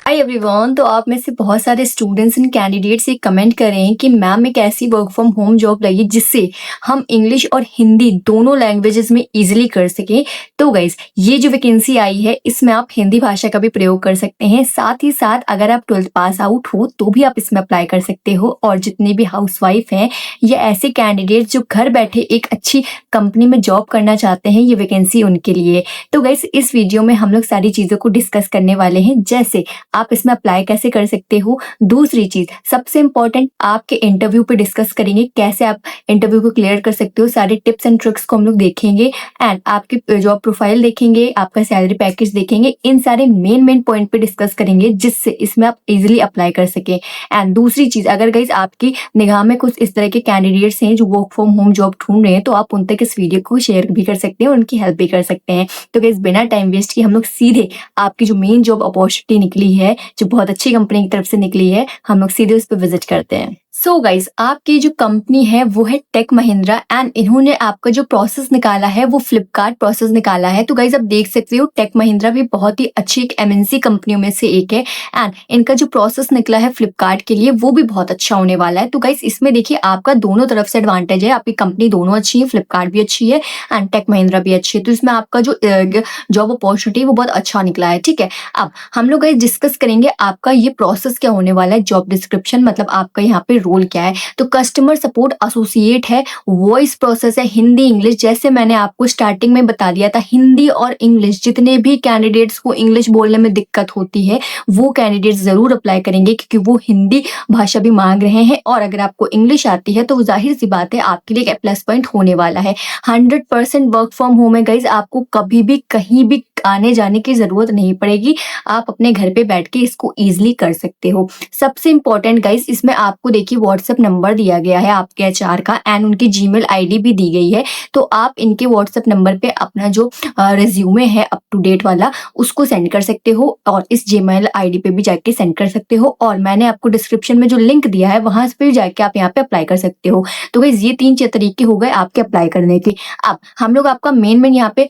Hi everyone. तो आप में से बहुत सारे स्टूडेंट्स एंड कैंडिडेट्स ये कमेंट कर रहे हैं कि मैम एक ऐसी वर्क फ्रॉम होम जॉब लगी जिससे हम इंग्लिश और हिंदी दोनों लैंग्वेजेस में इजीली कर सकें। तो गाइज ये जो वैकेंसी आई है इसमें आप हिंदी भाषा का भी प्रयोग कर सकते हैं, साथ ही साथ अगर आप 12th पास आउट हो तो भी आप इसमें अप्लाई कर सकते हो। और जितने भी हाउसवाइफ हैं या ऐसे कैंडिडेट्स जो घर बैठे एक अच्छी कंपनी में जॉब करना चाहते हैं, ये वैकेंसी उनके लिए। तो गाइज इस वीडियो में हम लोग सारी चीज़ों को डिस्कस करने वाले हैं, जैसे आप इसमें अप्लाई कैसे कर सकते हो। दूसरी चीज सबसे इंपॉर्टेंट, आपके इंटरव्यू पे डिस्कस करेंगे कैसे आप इंटरव्यू को क्लियर कर सकते हो। सारे टिप्स एंड ट्रिक्स को हम लोग देखेंगे एंड आपकी जॉब प्रोफाइल देखेंगे, आपका सैलरी पैकेज देखेंगे। इन सारे मेन पॉइंट पे डिस्कस करेंगे जिससे इसमें आप इजिली अप्लाई कर सके। एंड दूसरी चीज, अगर गाइज आपकी निगाह में कुछ इस तरह के कैंडिडेट्स हैं जो वर्क फ्रॉम होम जॉब ढूंढ रहे हैं, तो आप उन तक इस वीडियो को शेयर भी कर सकते हैं, उनकी हेल्प भी कर सकते हैं। तो गाइज बिना टाइम वेस्ट किए हम लोग सीधे आपकी जो मेन जॉब अपॉर्चुनिटी निकली है, जो बहुत अच्छी कंपनी की तरफ से निकली है, हम लोग सीधे उस पर विजिट करते हैं। सो गाइज आपकी जो कंपनी है वो है टेक महिंद्रा एंड इन्होंने आपका जो प्रोसेस निकाला है वो फ्लिपकार्ट प्रोसेस निकाला है। तो गाइज आप देख सकते हो टेक महिंद्रा भी बहुत ही अच्छी एक एमएनसी कंपनियों में से एक है एंड इनका जो प्रोसेस निकला है फ्लिपकार्ट के लिए वो भी बहुत अच्छा होने वाला है। तो गाइज इसमें देखिए आपका दोनों तरफ से एडवांटेज है, आपकी कंपनी दोनों अच्छी है, फ्लिपकार्ट भी अच्छी है एंड टेक महिंद्रा भी अच्छी है। तो इसमें आपका जो जॉब अपॉर्चुनिटी वो बहुत अच्छा निकला है। ठीक है, अब हम लोग गाइज डिस्कस करेंगे आपका ये प्रोसेस क्या होने वाला है। जॉब डिस्क्रिप्शन मतलब आपका यहाँ पे रोल क्या है। तो कस्टमर सपोर्ट एसोसिएट है, वॉइस प्रोसेस है, हिंदी इंग्लिश। जैसे मैंने आपको स्टार्टिंग में बता दिया था, हिंदी और इंग्लिश, जितने भी कैंडिडेट्स को इंग्लिश बोलने में दिक्कत होती है वो कैंडिडेट्स जरूर अप्लाई करेंगे, क्योंकि वो हिंदी भाषा भी मांग रहे हैं। और अगर आपको इंग्लिश आती है तो जाहिर सी बात है आपके लिए एक प्लस पॉइंट होने वाला है। 100% वर्क फ्रॉम होम है गाइज, आपको कभी भी कहीं भी आने जाने की जरूरत नहीं पड़ेगी, आप अपने घर पे बैठ के इसको इजीली कर सकते हो। सबसे इंपॉर्टेंट गाइस, इसमें आपको देखिए व्हाट्सएप नंबर दिया गया है आपके एचआर का एंड उनकी जीमेल आईडी भी दी गई है। तो आप इनके व्हाट्सएप नंबर पे अपना जो रिज्यूमे है अप टू डेट वाला उसको सेंड कर सकते हो और इस जीमेल आईडी पे भी जाके सेंड कर सकते हो। और मैंने आपको डिस्क्रिप्शन में जो लिंक दिया है वहां पे जाके आप यहाँ पे अप्लाई कर सकते हो। तो गाइस ये 3 तरीके हो गए आपके अप्लाई करने के। अब हम लोग आपका मेन यहाँ पे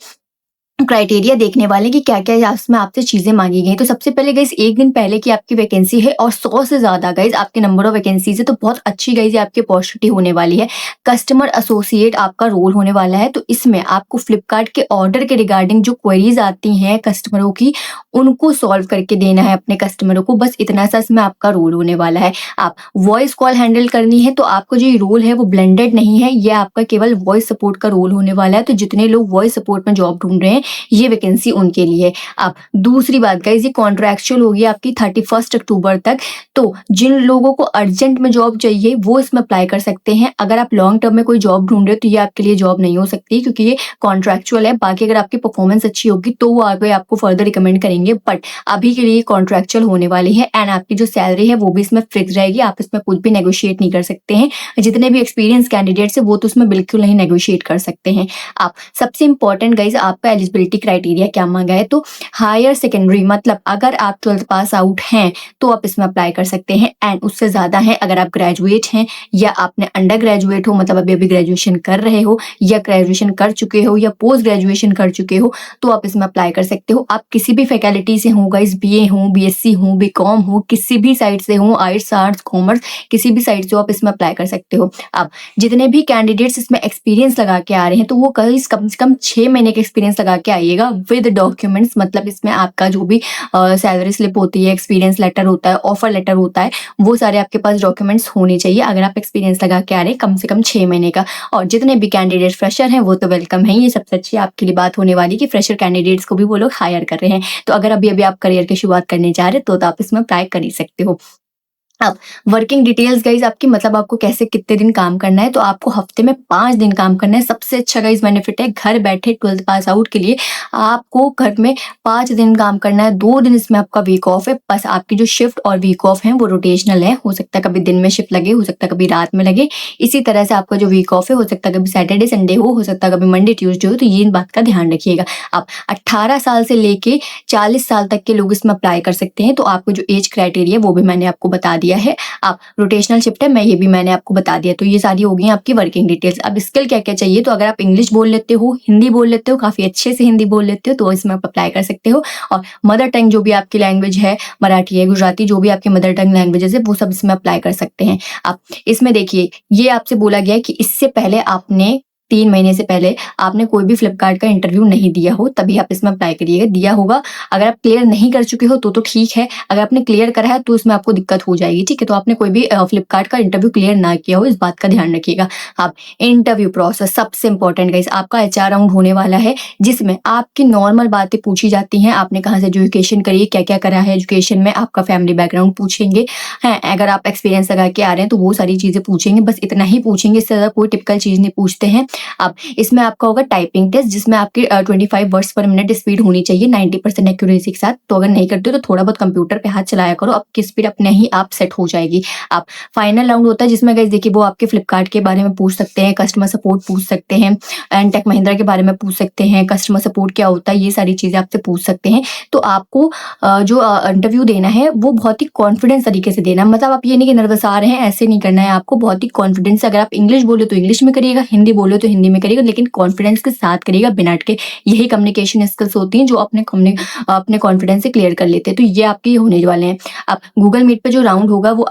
क्राइटेरिया देखने वाले कि क्या क्या इसमें आपसे चीजें मांगी गई। तो सबसे पहले गाइज एक दिन पहले की आपकी वैकेंसी है और 100 से ज्यादा गाइज आपके नंबर ऑफ वैकेंसीज है, तो बहुत अच्छी गाइज आपकी अपॉर्चुनिटी होने वाली है। कस्टमर एसोसिएट आपका रोल होने वाला है। तो इसमें आपको फ्लिपकार्ट के ऑर्डर के रिगार्डिंग जो क्वेरीज आती हैं कस्टमरों की, उनको सॉल्व करके देना है अपने कस्टमरों को, बस इतना सा इसमें आपका रोल होने वाला है। आप वॉइस कॉल हैंडल करनी है, तो आपका जो रोल है वो ब्लेंडेड नहीं है, ये आपका केवल वॉइस सपोर्ट का रोल होने वाला है। तो जितने लोग वॉइस सपोर्ट में जॉब ढूंढ रहे हैं ये वैकेंसी उनके लिए। अब दूसरी बात गाइस, ये कॉन्ट्रैक्चुअल होगी आपकी 31 अक्टूबर तक। तो जिन लोगों को अर्जेंट में जॉब चाहिए वो इसमें अप्लाई कर सकते हैं। अगर आप लॉन्ग टर्म में कोई जॉब ढूंढ रहे हो तो ये आपके लिए जॉब नहीं हो सकती, क्योंकि ये कॉन्ट्रैक्चुअल है। बाकी अगर आपकी परफॉर्मेंस अच्छी होगी तो वो आगे आपको फर्दर रिकमेंड करेंगे, बट अभी के लिए कॉन्ट्रैक्चुअल होने वाली है एंड आपकी जो सैलरी है वो भी इसमें फिक्स रहेगी, आप इसमें कुछ भी नेगोशिएट नहीं कर सकते हैं। जितने भी एक्सपीरियंस कैंडिडेट्स है वो तो उसमें बिल्कुल नहीं नेगोशिएट कर सकते हैं। आप सबसे इंपॉर्टेंट गाइज आपका एलिजिबिलिटी क्राइटेरिया क्या मांगा है। तो हायर सेकेंडरी मतलब अगर आप 12th पास आउट हैं तो आप इसमें अप्लाई कर सकते हैं एंड उससे ज्यादा है अगर आप ग्रेजुएट हैं या आपने अंडर ग्रेजुएट हो, मतलब अभी ग्रेजुएशन कर रहे हो या ग्रेजुएशन कर चुके हो या पोस्ट ग्रेजुएशन कर चुके हो, तो आप इसमें अप्लाई कर सकते हो। आप किसी भी फैकल्टी से हो गाइस, बीए हो, बीएससी हो, बीकॉम हो, किसी भी साइड से हो, आर्ट्स आर्ट्स कॉमर्स, किसी भी साइड से हो, आप इसमें अप्लाई कर सकते हो। अब जितने भी कैंडिडेट्स इसमें एक्सपीरियंस लगा के आ रहे हैं तो वो कम से कम 6 महीने का एक्सपीरियंस लगा के आइएगा विद डॉक्यूमेंट्स। मतलब इसमें आपका जो भी सैलरी स्लिप होती है, एक्सपीरियंस लेटर होता है, ऑफर लेटर होता है, वो सारे आपके पास डॉक्यूमेंट्स होने चाहिए अगर आप एक्सपीरियंस लगा के आ रहे हैं कम से कम 6 महीने का। और जितने भी कैंडिडेट फ्रेशर हैं वो तो वेलकम है, ये सबसे अच्छी आपके लिए बात होने वाली कि फ्रेशर कैंडिडेट्स को भी वो लोग हायर कर रहे हैं। तो अगर अभी आप करियर की शुरुआत करने जा रहे हो तो आप इसमें अप्लाई कर ही सकते हो। अब वर्किंग डिटेल्स गाइज आपकी, मतलब आपको कैसे कितने दिन काम करना है। तो आपको हफ्ते में 5 दिन काम करना है। सबसे अच्छा गाइज बेनिफिट है घर बैठे 12th पास आउट के लिए आपको घर में 5 दिन काम करना है। 2 दिन इसमें आपका वीक ऑफ है। बस आपकी जो शिफ्ट और वीक ऑफ है वो रोटेशनल है, हो सकता है कभी दिन में शिफ्ट लगे, हो सकता है कभी रात में लगे। इसी तरह से आपका जो वीक ऑफ है हो सकता है कभी सैटरडे संडे हो सकता है कभी मंडे ट्यूसडे हो। तो ये बात का ध्यान रखिएगा। आप 18 साल से लेके 40 साल तक के लोग इसमें अप्लाई कर सकते हैं। तो आपको जो एज क्राइटेरिया वो भी मैंने आपको बता दिया है। आप रोटेशनल शिफ्ट है, ये भी मैंने आपको बता दिया। तो ये सारी हो गई आपकी वर्किंग डिटेल्स। अब स्किल क्या-क्या चाहिए, तो अगर आप इंग्लिश बोल लेते हो, हिंदी बोल लेते हो, काफ़ी अच्छे से हिंदी बोल लेते हो, तो इसमें आप अप्लाई कर सकते हो। और मदर टंग जो भी आपकी लैंग्वेज है, मराठी है, गुजराती, जो भी आपकी मदर टंग लैंग्वेजेज़ है, वो सब इसमें अप्लाई कर सकते हैं। आप इसमें देखिए, ये आपसे बोला गया है कि इससे पहले आपने 3 महीने से पहले आपने कोई भी फ्लिपकार्ट का इंटरव्यू नहीं दिया हो, तभी आप इसमें अप्लाई करिएगा। दिया होगा, अगर आप क्लियर नहीं कर चुके हो तो ठीक है, अगर आपने क्लियर करा है तो इसमें आपको दिक्कत हो जाएगी, ठीक है? तो आपने कोई भी फ्लिपकार्ट का इंटरव्यू क्लियर ना किया हो, इस बात का ध्यान रखिएगा। अब इंटरव्यू प्रोसेस सबसे इम्पोर्टेंट गाइस, आपका एचआर राउंड होने वाला है, जिसमें आपकी नॉर्मल बातें पूछी जाती हैं। आपने कहाँ से एजुकेशन करी है, क्या-क्या करा है एजुकेशन में, आपका फैमिली बैकग्राउंड पूछेंगे, हैं? अगर आप एक्सपीरियंस लगा के आ रहे हैं तो वो सारी चीज़ें पूछेंगे, बस इतना ही पूछेंगे, इससे ज़्यादा कोई टिपिकल चीज़ नहीं पूछते हैं। अब इसमें आपका होगा टाइपिंग टेस्ट, जिसमें आपकी 25 वर्ड्स पर मिनट स्पीड होनी चाहिए 90% एक्यूरेसी के साथ। तो अगर नहीं करते हो तो थोड़ा बहुत कंप्यूटर पे हाथ चलाया करो, आपकी स्पीड अपने ही आप सेट हो जाएगी। आप फाइनल राउंड होता है, जिसमें गाइस देखिए वो आपके फ्लिपकार्ट के बारे में पूछ सकते हैं, कस्टमर सपोर्ट पूछ सकते हैं, एंड टेक महिंद्रा के बारे में पूछ सकते हैं, कस्टमर सपोर्ट क्या होता है, ये सारी चीज़ें आपसे पूछ सकते हैं। तो आपको जो इंटरव्यू देना है वो बहुत ही कॉन्फिडेंस तरीके से देना है। मतलब आप ये नहीं कि नर्वस आ रहे हैं, ऐसे नहीं करना है आपको, बहुत ही कॉन्फिडेंस से। अगर आप इंग्लिश बोले तो इंग्लिश में करिएगा, हिंदी बोले तो हिंदी में करिएगा, लेकिन कॉन्फिडेंस के साथ करिएगा, बिना अटके। यही कम्युनिकेशन स्किल्स होती हैं जो अपने कॉन्फिडेंस से क्लियर कर लेते हैं। तो ये आपके होने वाले हैं। अब गूगल मीट पे जो राउंड होगा वो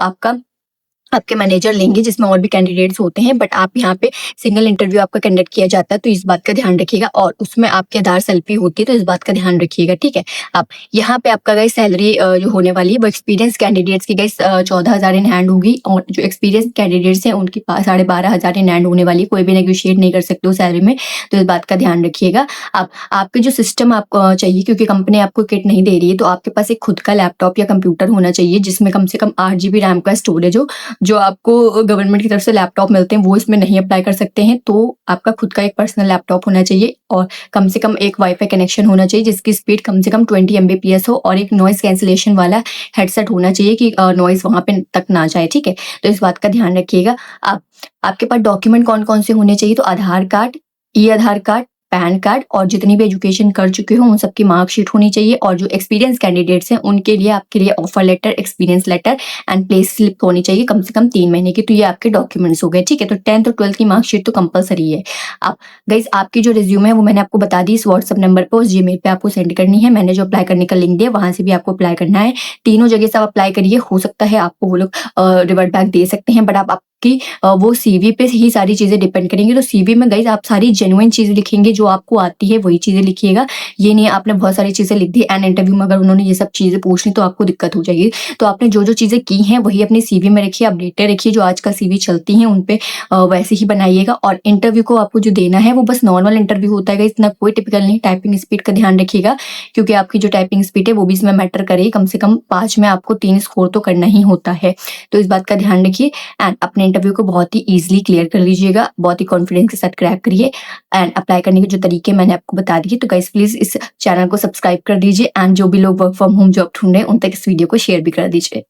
आपके मैनेजर लेंगे, जिसमें और भी कैंडिडेट्स होते हैं, बट आप यहाँ पे सिंगल इंटरव्यू आपका कंडक्ट किया जाता है, तो इस बात का ध्यान रखिएगा। और उसमें आपकी आधार सेल्फी होती है, तो इस बात का ध्यान रखिएगा, ठीक है? अब यहाँ पे आपका गाइस सैलरी जो होने वाली है वो एक्सपीरियंस कैंडिडेट्स की गाइस 14,000 इन हैंड होगी, और जो एक्सपीरियंस कैंडिडेट्स हैं उनकी 12,500 इन हैंड होने वाली है। कोई भी नेगोशिएट नहीं कर सकते हो सैलरी में, तो इस बात का ध्यान रखिएगा। अब आपके जो सिस्टम आपको चाहिए, क्योंकि कंपनी आपको किट नहीं दे रही है, तो आपके पास एक खुद का लैपटॉप या कंप्यूटर होना चाहिए, जिसमें कम से कम 8 GB रैम का स्टोरेज हो। जो आपको गवर्नमेंट की तरफ से लैपटॉप मिलते हैं वो इसमें नहीं अप्लाई कर सकते हैं, तो आपका खुद का एक पर्सनल लैपटॉप होना चाहिए, और कम से कम एक वाईफाई कनेक्शन होना चाहिए जिसकी स्पीड कम से कम 20 Mbps हो, और एक नॉइस कैंसिलेशन वाला हेडसेट होना चाहिए कि नॉइस वहां पे तक ना जाए, ठीक है? तो इस बात का ध्यान रखिएगा। आप आपके पास डॉक्यूमेंट कौन कौन से होने चाहिए, तो आधार कार्ड, ई आधार कार्ड, पैन कार्ड, और जितनी भी एजुकेशन कर चुके हो उन सबकी मार्कशीट होनी चाहिए। और जो एक्सपीरियंस कैंडिडेट्स हैं उनके लिए आपके लिए offer letter, experience letter and pay slip होनी चाहिए कम से कम 3 महीने की। तो ये आपके डॉक्यूमेंट्स हो गए, ठीक है? तो 10th और 12th की मार्कशीट तो कंपलसरी है। आप गाइस आपकी जो रिज्यूम है वो मैंने आपको बता दी, इस व्हाट्सएप नंबर पर, उस जीमेल पे आपको सेंड करनी है। मैंने जो अप्लाई करने का लिंक दिया वहां से भी आपको अप्लाई करना है। तीनों जगह से आप अप्लाई करिए, हो सकता है आपको वो लोग रिवर्ट बैक दे सकते हैं, बट आप कि वो सीवी पे ही सारी चीज़ें डिपेंड करेंगी। तो सीवी में गाइस आप सारी जेन्युइन चीज़ें लिखेंगे, जो आपको आती है वही चीज़ें लिखिएगा। ये नहीं आपने बहुत सारी चीज़ें लिख दी एंड इंटरव्यू में अगर उन्होंने ये सब चीज़ें पूछ ली तो आपको दिक्कत हो जाएगी। तो आपने जो चीज़ें की हैं वही अपनी सीवी में रखिए, अपडेटेड रखिए, जो आजकल सीवी चलती हैं उन पे वैसे ही बनाइएगा। और इंटरव्यू को आपको जो देना है वो बस नॉर्मल इंटरव्यू होता है गाइस, इतना कोई टिपिकल नहीं। टाइपिंग स्पीड का ध्यान रखिएगा, क्योंकि आपकी जो टाइपिंग स्पीड है वो भी इसमें मैटर करेगी। कम से कम 5 में आपको 3 स्कोर तो करना ही होता है, तो इस बात का ध्यान रखिए। एंड अपने इंटरव्यू को बहुत ही ईजिली क्लियर कर लीजिएगा, बहुत ही कॉन्फिडेंस के साथ क्रैक करिए। एंड अप्लाई करने के जो तरीके मैंने आपको बता दिए, तो गाइस प्लीज इस चैनल को सब्सक्राइब कर दीजिए, एंड जो भी लोग वर्क फ्रॉम होम जॉब ढूंढ रहे हैं उन तक इस वीडियो को शेयर भी कर दीजिए।